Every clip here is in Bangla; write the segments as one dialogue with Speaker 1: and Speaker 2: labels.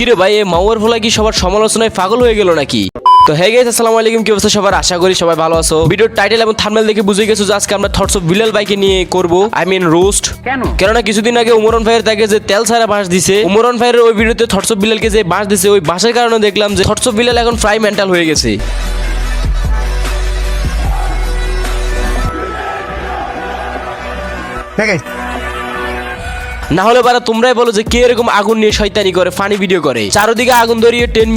Speaker 1: কিরে ভাই, এই মাওয়ার ভোলা কি সবার সমালোচনায় পাগল হয়ে গেল নাকি? তো হে গাইস, আসসালামু আলাইকুম, কি অবস্থা সবার? আশা করি সবাই ভালো আছো। ভিডিওর টাইটেল এবং থাম্বনেল দেখে বুঝে গেছো যে আজকে আমরা থটস অফ বিলাল ভাইকে নিয়ে করব, আই মিন রোস্ট। কেননা কিছুদিন আগে উমরন ভাইয়ের তাকে যে তেল ছাড়া বাঁশ দিছে, উমরন ভাইয়ের ওই ভিডিওতে থটস অফ বিলালকে যে বাঁশ দিছে, ওই বাঁশের কারণে দেখলাম যে থটস অফ বিলাল এখন প্রায় মেন্টাল হয়ে গেছে। না হলে বারা তোমরাই বলো যে কে এরকম আগুন নিয়ে শয়তানি করে, ফানি ভিডিও করে, চারদিকে আগুন ধরিয়ে 10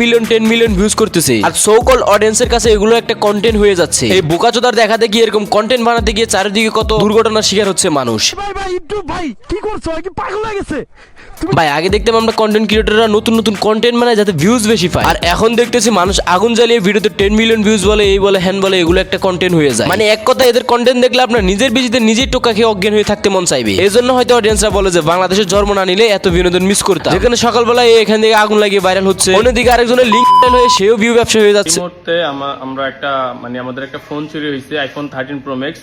Speaker 1: মিলিয়ন ভিউজ করতেছে, আর সো কল অডিয়েন্সের কাছে এগুলো একটা কন্টেন্ট হয়ে যাচ্ছে। এই বোকাচোদার দেখাতে গিয়ে এরকম কন্টেন্ট বানাতে গিয়ে চারিদিকে কত দুর্ঘটনার শিকার হচ্ছে মানুষ। ভাই আগে দেখতাম আমরা কন্টেন্ট ক্রিয়েটররা নতুন নতুন কন্টেন্ট বানায় যাতে ভিউজ বেশি পায়, আর এখন দেখতেছি মানুষ আগুন জ্বালিয়ে ভিডিওতে 10 মিলিয়ন ভিউজ বলে, এই বলে হ্যান বলে, এগুলো একটা কন্টেন্ট হয়ে যায়। মানে এক কথা এদের কন্টেন্ট দেখলে আপনার নিজের বিজিতে নিজের টোকা খেয়ে অজ্ঞান হয়ে থাকতে মন চাইবে। এই জন্য হয়তো অডিয়েন্সরা বলে যে বাংলাদেশের জন্ম না নিলে এত বিনোদন মিস করতাম, যেখানে সকালবেলা এখান থেকে আগুন লাগিয়ে ভাইরাল হচ্ছে, অন্যদিকে আরেকজনের লিঙ্ক হয়ে সেও ভিউ ব্যবসা হয়ে যাচ্ছে।
Speaker 2: এই মুহূর্তে আমরা একটা আমাদের একটা ফোন চুরি হয়েছে, আইফোন 13 প্রো ম্যাক্স।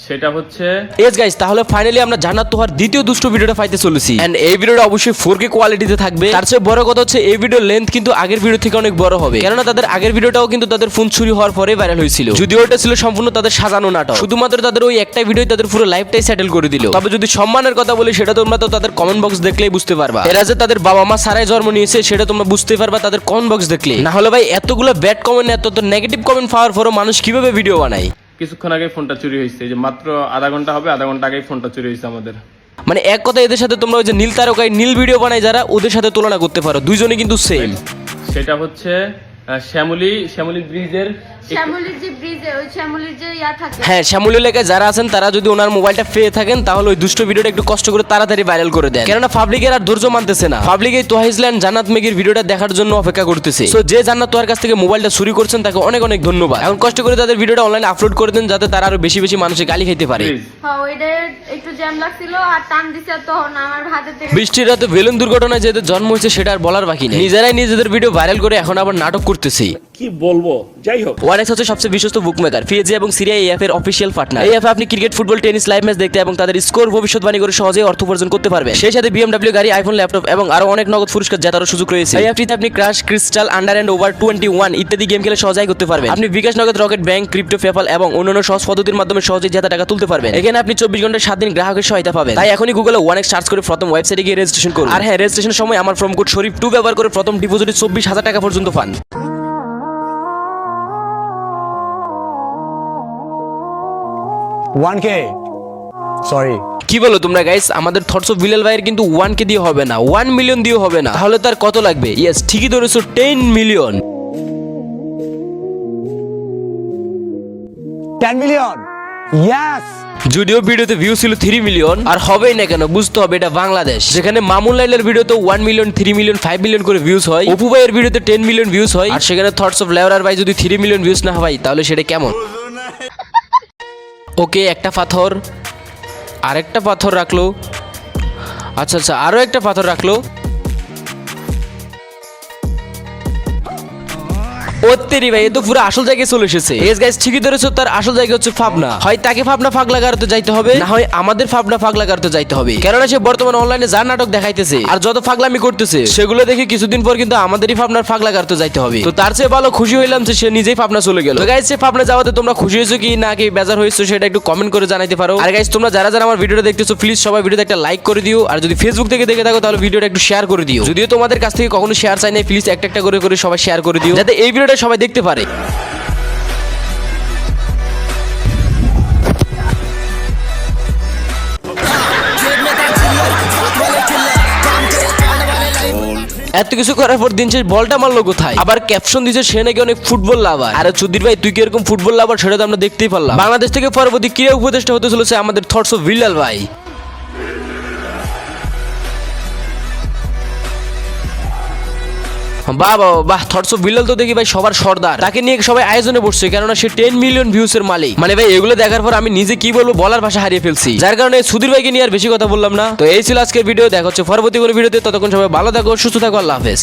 Speaker 2: সেটা হচ্ছে
Speaker 1: এস গাইস, তাহলে ফাইনালি আমরা জান্নাত তোহার দ্বিতীয় দুষ্ট ভিডিওটা পাইতে চলেছি, এন্ড এই ভিডিওটা অবশ্যই 4K কোয়ালিটিতে থাকবে। তার চেয়ে বড় কথা হচ্ছে এই ভিডিওর লেন্থ কিন্তু আগের ভিডিও থেকে অনেক বড় হবে, কেননা তাদের আগের ভিডিওটাও কিন্তু তাদের ফোন চুরি হওয়ার পরে ভাইরাল হয়েছিল, যদিও ওটা ছিল সম্পূর্ণ তাদের সাজানো নাটক, শুধুমাত্র তাদের ওই একটা ভিডিও তাদের পুরো লাইফটাই সেটেল করে দিল। তবে যদি সম্মানের কথা বলি সেটা তোমরা তো তাদের কমেন্ট বক্স দেখলেই বুঝতে পারবা, এরা যে তাদের বাবা মা সারাই জন্ম নিয়েছে সেটা তোমরা বুঝতে পারবা তাদের কমেন্ট বক্স দেখলে। না হলে ভাই এতগুলো ব্যাড কমেন্ট, এত নেগেটিভ কমেন্ট পাওয়ার পরও মানুষ কিভাবে ভিডিও বানায়?
Speaker 2: কিছুক্ষণ আগে ফোনটা চুরি হয়েছে, যে মাত্র আধা ঘন্টা হবে, আধা ঘন্টা আগেই ফোনটা চুরি হয়েছে আমাদের।
Speaker 1: মানে এক কথা এদের সাথে তোমরা ওই যে নীল তারকায় নীল ভিডিও বানায় যারা, ওদের সাথে তুলনা করতে পারো, দুইজনে কিন্তু সেম।
Speaker 2: সেটা হচ্ছে শ্যামলী ব্রিজের
Speaker 1: হ্যাঁ, শ্যামলী এলাকায় যারা আছেন তারা যদি ওনার মোবাইলটা পেয়ে থাকেন তাহলে ওই দুষ্ট ভিডিওটা একটু কষ্ট করে তাড়াতাড়ি ভাইরাল করে দেন, কেননা পাবলিকের আর ধৈর্য মানতেছে না। পাবলিক এই তোহাইজল্যান্ড জান্নাত মেগির ভিডিওটা দেখার জন্য অপেক্ষা করতেছে। সো যে জান্নাত তোহার কাছ থেকে মোবাইলটা চুরি করছেন তাকে অনেক অনেক ধন্যবাদ। এখন কষ্ট করে তাদের ভিডিওটা অনলাইনে আপলোড করে দেন যাতে তারা আরো বেশি বেশি মানুষের গালি খাইতে পারে। বৃষ্টির রাতে বেলুন দুর্ঘটনায় যেদের জন্ম হয়েছে সেটা আর বলার বাকি নেই, নিজেরাই নিজেদের ভিডিও ভাইরাল করে এখন আবার নাটক করতেছে।
Speaker 3: কি বলবো, যাই হোক,
Speaker 1: ওয়ারেক্স হচ্ছে সবচেয়ে বিশ্বস্ত বুকমেকার, পিএজি এবং সিরিয়া এএফ এর অফিশিয়াল পার্টনার। এই অ্যাপে আপনি cricket, football, tennis live match দেখতে এবং তাদের স্কোর ভবিষ্যৎবাণী করে সহজেই অর্থ উপার্জন করতে পারবেন। সেই সাথে BMW গাড়ি, আইফোন, ল্যাপটপ এবং আরো অনেক নগদ পুরস্কার জেতারও সুযোগ রয়েছে। এই অ্যাপটিতে আপনি crash, crystal, under and over 21 ইত্যাদি গেম খেলে সহজেই করতে পারবেন। আপনি বিকাশ, নগদ, রকেট, ব্যাংক, ক্রিপ্টো, পেপাল এবং অন্যান্য সহজ পদ্ধতির মাধ্যমে সহজেই জেতা টাকা তুলতে পারবেন। এখানে আপনি 24 ঘন্টা 7 দিন গ্রাহকের সহায়তা পাবেন। তাই এখনই গুগলে ওয়ারেক্স সার্চ করে প্রথম ওয়েবসাইটে গিয়ে রেজিস্ট্রেশন করুন। আর হ্যাঁ, রেজিস্ট্রেশনের সময় আমার প্রোমো কোড শরীফ 2 ব্যবহার করে প্রথম ডিপোজিটে 24,000 টাকা পর্যন্ত পান।
Speaker 4: সরি
Speaker 1: কি বলো তোমরা গাইস? আমাদের থটস অফ বিলাল ভাইয়ের কিন্তু 1K দিয়ে হবে না, 1 মিলিয়ন দিয়ে হবে না, তাহলে তার কত লাগবে? ইয়েস, ঠিকই ধরেছো, 10 মিলিয়ন।
Speaker 4: 10 million, yes.
Speaker 1: যদিও ভিডিওতে ভিউ ছিল 3 মিলিয়ন, আর হবেই না কেন, বুঝতে হবে এটা বাংলাদেশ, যেখানে মামুন লাইলের ভিডিওতে 1 মিলিয়ন, 3 মিলিয়ন, 5 মিলিয়ন করে ভিউজ হয়, অপু ভাইয়ের ভিডিওতে 10 মিলিয়ন ভিউজ হয়, আর সেখানে থটস অফ লেওরার ভাই যদি 3 মিলিয়ন ভিউজ না হয় তাহলে সেটা কেমন? ওকে, একটা পাথর, আরেকটা পাথর রাখলো, আচ্ছা আরো একটা পাথর রাখলো, ওত্তেরি ভাই, এ তো পুরো আসল জায়গায় চলে এসেছে। এস গাইস, ঠিকই ধরেছো, তার আসল জায়গা হচ্ছে পাবনা। হয় তাকে পাবনা ফাগলা গাড়তে যাইতে হবে, না হয় আমাদের পাবনা ফাগলা গাড়তে যাইতে হবে, কেননা সে বর্তমানে অনলাইনে যার নাটক দেখাইতেছে আর যত ফাগলামি করতেছে সেগুলো দেখে কিছুদিন পর কিন্তু আমাদেরই পাবনার ফাগলা গাড়তে যাইতে হবে। তো তার চেয়ে ভালো খুশি হইলাম যে সে নিজেই পাবনা চলে গেল। তো গাইস, সে পাবনা যাওয়াতে তোমরা খুশি হয়েছো কি না কি বেজার হয়েছো সেটা একটু কমেন্ট করে জানাইতে পারো। আর গাইস, তোমরা যারা যারা আমার ভিডিওটা দেখতেছো প্লিজ সবাই ভিডিওতে একটা লাইক করে দিও, আর যদি ফেসবুক থেকে দেখে থাকো তাহলে ভিডিওটা একটু শেয়ার করে দিও। যদিও তোমাদের কাছ থেকে কখনো শেয়ার চাই না, প্লিজ একটা একটা করে সবাই শেয়ার করে দিও যাতে এই ভিডিওটা সবাই দেখতে পারে। এত কিছু করার পর দিন শেষ বলটা মারলো কোথায়? আবার ক্যাপশন দিচ্ছে সে নাকি অনেক ফুটবল লাভার। আরে চুদির ভাই, তুই কি এরকম ফুটবল লাভার সেটা তো আমরা দেখতেই পারলাম। বাংলাদেশ থেকে পরবর্তী ক্রীড়া উপদেষ্টা হতে চলেছে আমাদের থটস অফ বিলাল ভাই। বাহ, থটস অফ বিলাল তো দেখি ভাই সবার সর্দার, তাকে নিয়ে সবাই আয়োজনে বসছে, কেননা সে 10 মিলিয়ন ভিউজ এর মালিক। মানে ভাই এগুলো দেখার পর আমি নিজে কি বলবো বলার ভাষা হারিয়ে ফেলছি, যার কারণে সুধীর ভাইকে নিয়ে আর বেশি কথা বললাম না। তো এই ছিল আজকের ভিডিও, দেখা হচ্ছে পরবর্তী কোনো ভিডিওতে, ততক্ষণ সবাই ভালো থাকো, সুস্থ থাকো, আল্লাহ হাফেজ।